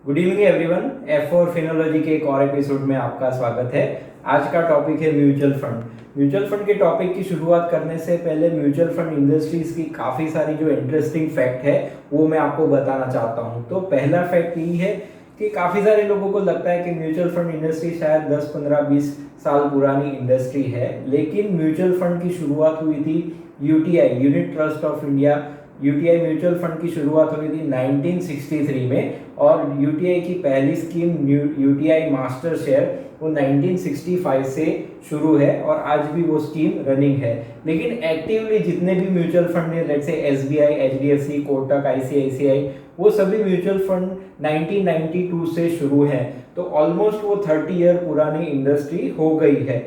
Good evening everyone. F4 Finology के एक और एपिसोड में आपका स्वागत है। आज का टॉपिक है म्यूचुअल फंड। म्यूचुअल फंड के टॉपिक की शुरुआत करने से पहले म्यूचुअल फंड इंडस्ट्रीज की काफ़ी सारी जो इंटरेस्टिंग फैक्ट है वो मैं आपको बताना चाहता हूँ। तो पहला फैक्ट यही है कि काफ़ी सारे लोगों को लगता है कि म्यूचुअल फंड इंडस्ट्री शायद 10, 15, 20 साल पुरानी इंडस्ट्री है, लेकिन म्यूचुअल फंड की शुरुआत हुई थी UTI, unit trust of India. UTI mutual fund की शुरुआत हुई थी 1963 में और यूटीआई की पहली स्कीम यूटीआई मास्टर शेयर वो 1965 से शुरू है और आज भी वो स्कीम रनिंग है। लेकिन एक्टिवली जितने भी म्यूचुअल फंड है, let's say SBI, HDFC, Kotak, ICICI, वो सभी म्यूचुअल फंड 1992 से शुरू हैं। तो ऑलमोस्ट वो 30 ईयर पुरानी इंडस्ट्री हो गई है।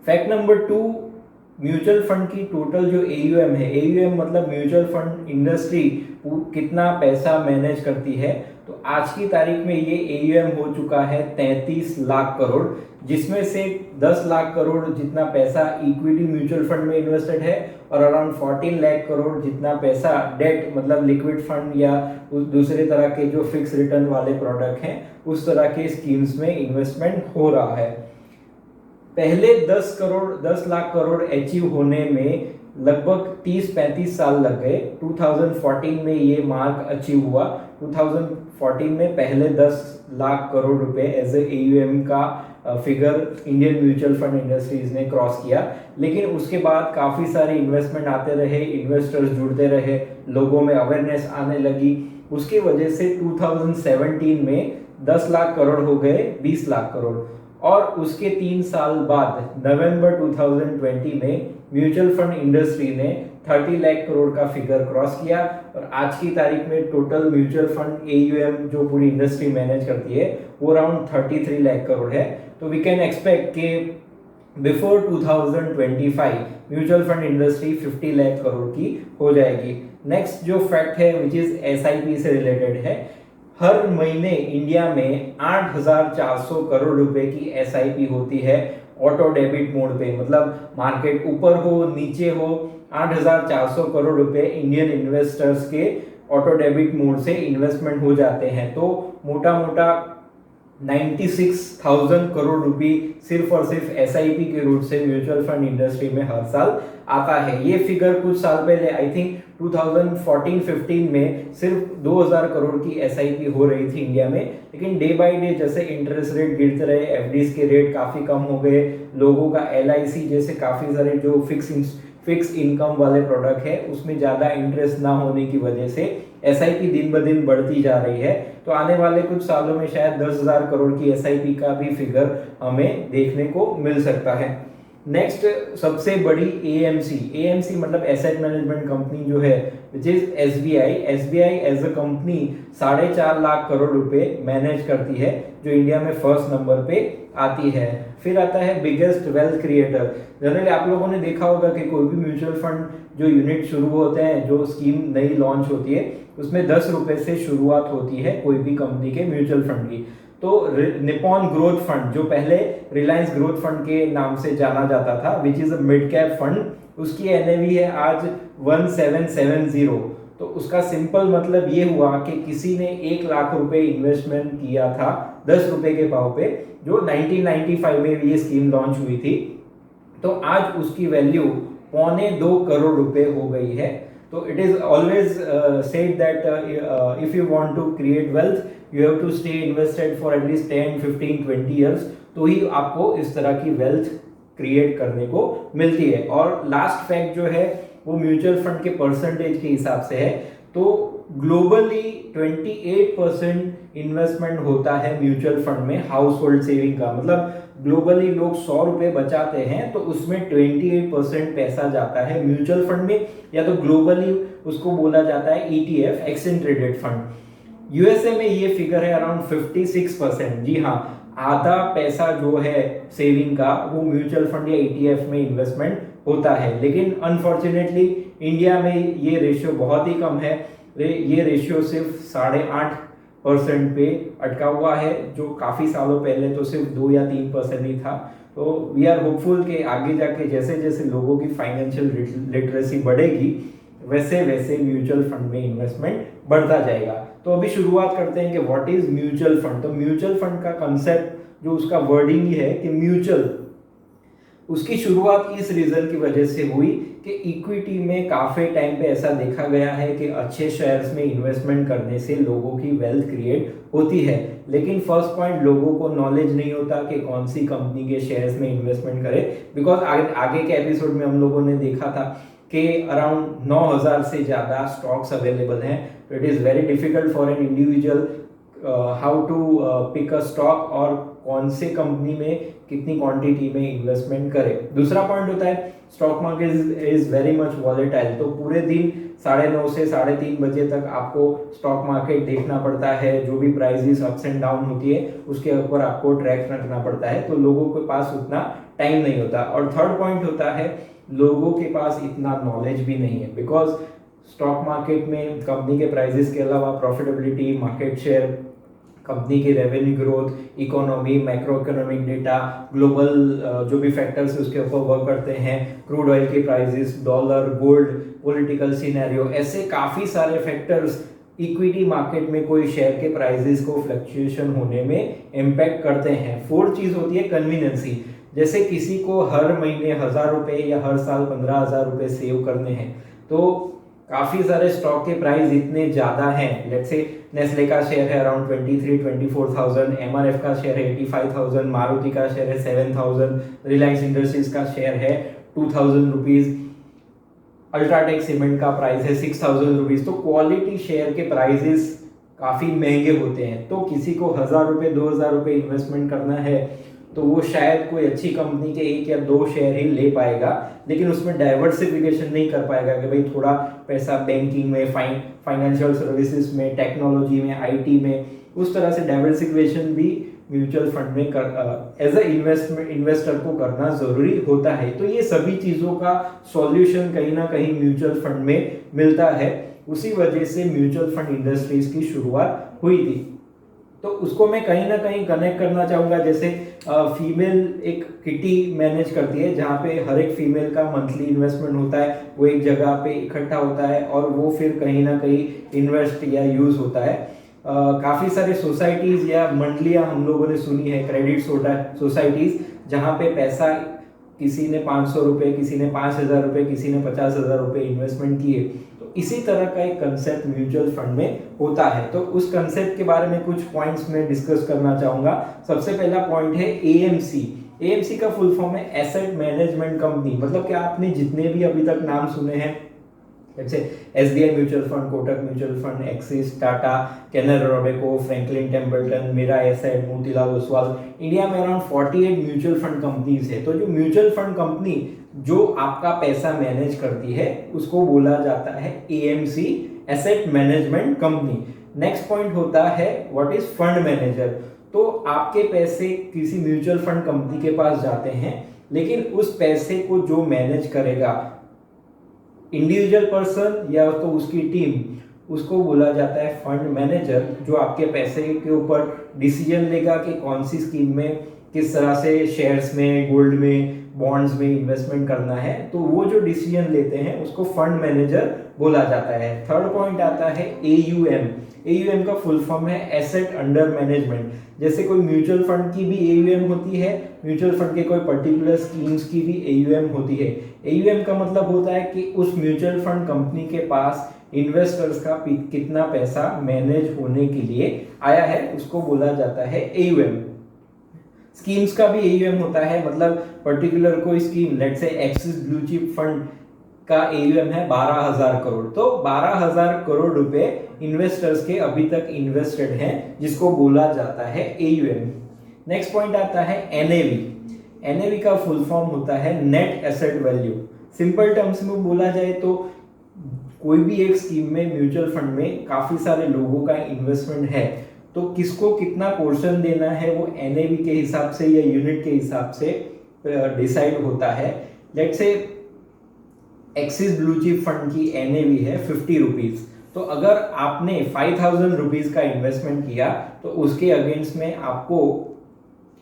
फैक्ट नंबर 2, म्यूचुअल फंड की टोटल जो एयूएम है, एयूएम मतलब म्यूचुअल फंड इंडस्ट्री कितना पैसा मैनेज करती है, तो आज की तारीख में ये एयूएम हो चुका है 33 लाख करोड़, जिसमें से 10 लाख करोड़ जितना पैसा इक्विटी म्यूचुअल फंड में इन्वेस्टेड है और अराउंड 14 लाख करोड़ जितना पैसा डेट मतलब लिक्विड फंड या दूसरे तरह के जो फिक्स रिटर्न वाले प्रोडक्ट हैं उस तरह के स्कीम्स में इन्वेस्टमेंट हो रहा है। पहले 10 लाख करोड़ अचीव होने में लगभग 30-35 साल लग गए। 2014 में ये मार्क अचीव हुआ। 2014 में पहले 10 लाख करोड़ रुपए एज ए एयूएम का figure Indian mutual fund industries ने क्रॉस किया। लेकिन उसके बाद काफ़ी सारे इन्वेस्टमेंट आते रहे, इन्वेस्टर्स जुड़ते रहे, लोगों में अवेयरनेस आने लगी। उसकी वजह से 2017 में 10 लाख करोड़ हो गए 20 लाख करोड़ और उसके 3 साल बाद नवंबर 2020 में म्यूचुअल फंड इंडस्ट्री ने 30 लाख करोड़ का फिगर क्रॉस किया और आज की तारीख में टोटल म्यूचुअल फंड एयूएम जो पूरी इंडस्ट्री मैनेज करती है वो अराउंड 33 लाख करोड़ है। तो वी कैन एक्सपेक्ट कि before 2025 mutual fund industry 50 lakh crore की हो जाएगी। नेक्स्ट जो फैक्ट है विच इज एसआईपी से रिलेटेड है, हर महीने इंडिया में 8,400 करोड़ रुपए की एसआईपी होती है ऑटो डेबिट मोड पे, मतलब मार्केट ऊपर हो नीचे हो 8,400 करोड़ रुपए इंडियन इन्वेस्टर्स के ऑटो डेबिट मोड से इन्वेस्टमेंट हो जाते हैं। तो मोटा मोटा 96,000 करोड़ रुपए सिर्फ और सिर्फ एसआईपी के रूप से म्यूचुअल फंड इंडस्ट्री में हर साल आता है। ये फिगर कुछ साल पहले आई थिंक 2014-15 में सिर्फ 2,000 करोड़ की एसआईपी हो रही थी इंडिया में। लेकिन डे बाय डे जैसे इंटरेस्ट रेट गिरते रहे, एफडीज के रेट काफ़ी कम हो गए, लोगों का एलआईसी जैसे काफ़ी सारे जो फिक्स इनकम वाले प्रोडक्ट है उसमें ज़्यादा इंटरेस्ट ना होने की वजह से एसआईपी दिन ब दिन बढ़ती जा रही है। तो आने वाले कुछ सालों में शायद 10,000 करोड़ की एसआईपी का भी फिगर हमें देखने को मिल सकता है। नेक्स्ट सबसे बड़ी एएमसी मतलब एसेट मैनेजमेंट कंपनी जो है which is SBI as a company 4.5 lakh crore रुपए मैनेज करती है, जो इंडिया में फर्स्ट नंबर पे आती है। फिर आता है बिगेस्ट वेल्थ क्रिएटर। जनरली आप लोगों ने देखा होगा कि कोई भी म्यूचुअल फंड जो यूनिट शुरू होते हैं, जो स्कीम नई लॉन्च होती है, उसमें 10 रुपए से शुरुआत होती है कोई भी कंपनी के म्यूचुअल फंड की। तो निपॉन ग्रोथ फंड जो पहले रिलायंस ग्रोथ फंड के नाम से जाना जाता था, which is a mid cap fund, उसकी एनएवी है आज 1770। तो उसका सिंपल मतलब ये हुआ कि किसी ने 1 लाख रुपए इन्वेस्टमेंट किया था 10 रुपए के भाव पे, जो 1995 में ये स्कीम लॉन्च हुई थी। तो आज उसकी वैल्यू 1.25 करोड़ रुपए हो गई है। तो it is always said that if you want to create wealth you have to stay invested for at least 10, 15, 20 years, तो ही आपको इस तरह की वेल्थ क्रिएट करने को मिलती है। और लास्ट फैक्ट जो है वो म्यूचुअल फंड के परसेंटेज के हिसाब से है। तो ग्लोबली 28% इन्वेस्टमेंट होता है म्यूचुअल फंड में हाउस होल्ड सेविंग का, मतलब ग्लोबली लोग 100 रुपए बचाते हैं तो उसमें 28% पैसा जाता है म्यूचुअल फंड में, या तो ग्लोबली उसको बोला जाता है ETF, exchange traded fund. USA में ये फिगर है अराउंड 56%। जी हाँ, आधा पैसा जो है सेविंग का वो म्यूचुअल फंड या ईटीएफ में इन्वेस्टमेंट होता है। लेकिन अनफॉर्चुनेटली इंडिया में ये रेशियो बहुत ही कम है। ये रेशियो सिर्फ 8.5% पे अटका हुआ है, जो काफ़ी सालों पहले तो सिर्फ 2 या 3% ही था। तो वी आर होपफुल कि आगे जाके जैसे जैसे लोगों की फाइनेंशियल लिटरेसी बढ़ेगी वैसे वैसे म्यूचुअल फंड में इन्वेस्टमेंट बढ़ता जाएगा। तो अभी शुरुआत करते हैं कि व्हाट इज म्यूचुअल फंड। तो म्यूचुअल फंड का कंसेप्ट जो उसका वर्डिंग ही है कि म्यूचुअल, उसकी शुरुआत इस रीजन की वजह से हुई कि इक्विटी में काफी टाइम पे ऐसा देखा गया है कि अच्छे शेयर्स में इन्वेस्टमेंट करने से लोगों की वेल्थ क्रिएट होती है। लेकिन फर्स्ट पॉइंट, लोगों को नॉलेज नहीं होता कि कौन सी कंपनी के शेयर्स में इन्वेस्टमेंट करें। बिकॉज आगे के एपिसोड में हम लोगों ने देखा था कि अराउंड 9000 से ज़्यादा स्टॉक्स अवेलेबल हैं। तो it is very difficult for an individual how to pick a stock और कौन से कंपनी में कितनी क्वांटिटी में इन्वेस्टमेंट करें। दूसरा पॉइंट होता है stock market is very much volatile. तो पूरे दिन 9:30 से 3:30 बजे तक आपको स्टॉक मार्केट देखना पड़ता है। जो भी प्राइसेस अप्स एंड डाउन होती है उसके ऊपर आपको ट्रैक रखना पड़ता है। तो लोगों के पास उतना टाइम नहीं होता। और थर्ड पॉइंट होता है लोगों के पास इतना नॉलेज भी नहीं है। बिकॉज स्टॉक मार्केट में कंपनी के प्राइसेस के अलावा प्रॉफिटेबिलिटी, मार्केट शेयर, कंपनी की revenue growth, economy, macro economic data, global जो भी फैक्टर्स उसके ऊपर वर्क करते हैं, क्रूड ऑयल के prices, dollar, gold, political scenario, ऐसे काफ़ी सारे फैक्टर्स इक्विटी मार्केट में कोई शेयर के प्राइसेस को फ्लक्चुएशन होने में इम्पैक्ट करते हैं। फोर्थ चीज़ होती है कन्वीनियंसी। जैसे किसी को हर महीने 1000 रुपये या हर साल 15,000 रुपये सेव करने हैं, तो काफ़ी सारे स्टॉक के प्राइस इतने ज़्यादा हैं। लेट्स से नेस्ले का शेयर है अराउंड 23-24,000, एमआरएफ का शेयर है 85,000, मारुति का शेयर है 7,000, रिलायंस इंडस्ट्रीज का शेयर है 2,000 रुपीज़, अल्ट्राटेक सीमेंट का प्राइस है 6,000 रुपीज़। तो क्वालिटी शेयर के प्राइजेस काफ़ी महंगे होते हैं। तो किसी को 1000 रुपये 2000 रुपये इन्वेस्टमेंट करना है तो वो शायद कोई अच्छी कंपनी के 1 या 2 शेयर ही ले पाएगा, लेकिन उसमें डाइवर्सिफिकेशन नहीं कर पाएगा कि भाई थोड़ा पैसा बैंकिंग में, फाइनेंशियल सर्विसेज में, टेक्नोलॉजी में, आईटी में, उस तरह से डाइवर्सिफिकेशन भी म्यूचुअल फंड में एज अ इन्वेस्टर को करना जरूरी होता है। तो ये सभी चीज़ों का सॉल्यूशन कहीं ना कहीं म्यूचुअल फंड में मिलता है। उसी वजह से म्यूचुअल फंड इंडस्ट्रीज की शुरुआत हुई थी। तो उसको मैं कहीं ना कहीं कनेक्ट करना चाहूँगा। जैसे फीमेल एक किटी मैनेज करती है जहाँ पे हर एक फीमेल का मंथली इन्वेस्टमेंट होता है, वो एक जगह पे इकट्ठा होता है और वो फिर कहीं ना कहीं इन्वेस्ट या यूज़ होता है। काफ़ी सारे सोसाइटीज़ या मंडलियाँ हम लोगों ने सुनी है, क्रेडिट सोसाइटीज़, जहाँ पे पैसा किसी ने 500 रुपये, किसी ने 5,000 रुपये, किसी ने 50,000 रुपये इन्वेस्टमेंट किए। तो इसी तरह का एक कंसेप्ट म्यूचुअल फंड में होता है। तो उस कंसेप्ट के बारे में कुछ पॉइंट्स में डिस्कस करना चाहूँगा। सबसे पहला पॉइंट है एएमसी। एएमसी का फुल फॉर्म है एसेट मैनेजमेंट कंपनी। मतलब कि आपने जितने भी अभी तक नाम सुने हैं, जैसे SBI mutual fund, Kotak mutual fund, Axis, Tata, Canara Robeco, Franklin Templeton, Mirae asset, Motilal Oswal, India में अराउंड 48 म्यूचुअल फंड कंपनीज है। तो जो म्यूचुअल फंड कंपनी जो आपका पैसा मैनेज करती है उसको बोला जाता है AMC, asset management company. Next point होता है व्हाट इज फंड मैनेजर। तो आपके पैसे किसी म्यूचुअल फंड कंपनी के पास जाते हैं, लेकिन उस पैसे को जो मैनेज करेगा, इंडिविजुअल पर्सन या तो उसकी टीम, उसको बोला जाता है फंड मैनेजर, जो आपके पैसे के ऊपर डिसीजन लेगा कि कौन सी स्कीम में किस तरह से शेयर्स में, गोल्ड में, बॉन्ड्स में इन्वेस्टमेंट करना है। तो वो जो डिसीजन लेते हैं उसको फंड मैनेजर बोला जाता है। थर्ड पॉइंट आता है एयूएम। एयूएम का फुल फॉर्म है एसेट अंडर मैनेजमेंट। जैसे कोई म्यूचुअल फंड की भी एयूएम होती है, म्यूचुअल फंड के कोई पर्टिकुलर स्कीम्स की भी एयूएम होती है। एयूएम का मतलब होता है कि उस म्यूचुअल फंड कंपनी के पास इन्वेस्टर्स का कितना पैसा मैनेज होने के लिए आया है, उसको बोला जाता है एयूएम। स्कीम्स का भी एयूएम होता है। मतलब पर्टिकुलर कोई scheme, let's say axis blue chip fund का एयूएम है 12,000 करोड़। तो 12,000 करोड़ रुपए इन्वेस्टर्स के अभी तक इन्वेस्टेड हैं, जिसको बोला जाता है एयूएम। नेक्स्ट पॉइंट आता है एनएवी। एनएवी का फुल फॉर्म होता है net asset value. Simple terms में बोला जाए तो कोई भी एक स्कीम में, म्यूचुअल फंड में काफी सारे लोगों का इन्वेस्टमेंट है, तो किसको कितना पोर्शन देना है वो एनएवी के हिसाब से या यूनिट के हिसाब से डिसाइड होता है। Let's say axis blue chip fund की एनएवी है 50 रुपीज। तो अगर आपने 5,000 रुपीज का इन्वेस्टमेंट किया तो उसके अगेंस्ट में आपको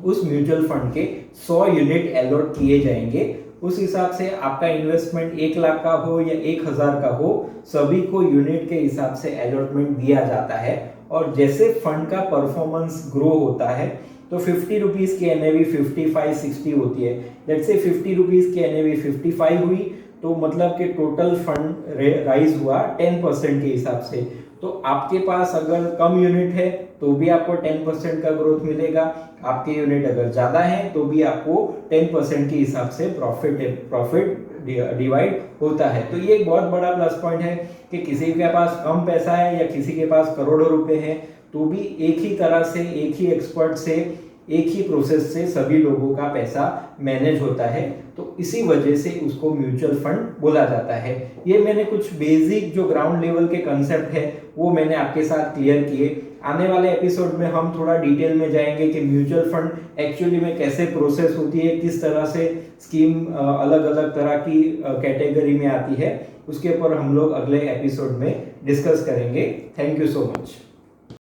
उस म्यूचुअल फंड के 100 यूनिट अलॉट किए जाएंगे। उस हिसाब से आपका इन्वेस्टमेंट 1 लाख का हो या 1,000 का हो, सभी को यूनिट के हिसाब से अलॉटमेंट दिया जाता है। और जैसे फंड का परफॉर्मेंस ग्रो होता है तो 50 रुपीज की एनएवी 55-60 होती है। लेट्स से 50 रुपीज की एनएवी 55 हुई तो मतलब कि टोटल फंड राइज हुआ 10% के हिसाब से। तो आपके पास अगर कम यूनिट है तो भी आपको 10% का ग्रोथ मिलेगा, आपके यूनिट अगर ज्यादा है तो भी आपको 10% के हिसाब से प्रॉफिट डिवाइड होता है। तो ये एक बहुत बड़ा प्लस पॉइंट है कि किसी के पास कम पैसा है या किसी के पास करोड़ों रुपए हैं तो भी एक ही तरह से, एक ही एक्सपर्ट से, एक ही प्रोसेस से सभी लोगों का पैसा मैनेज होता है। तो इसी वजह से उसको म्यूचुअल फंड बोला जाता है। ये मैंने कुछ बेसिक जो ग्राउंड लेवल के कंसेप्ट है वो मैंने आपके साथ क्लियर किए। आने वाले एपिसोड में हम थोड़ा डिटेल में जाएंगे कि म्यूचुअल फंड एक्चुअली में कैसे प्रोसेस होती है, किस तरह से स्कीम अलग अलग तरह की कैटेगरी में आती है, उसके ऊपर हम लोग अगले एपिसोड में डिस्कस करेंगे। Thank you so much.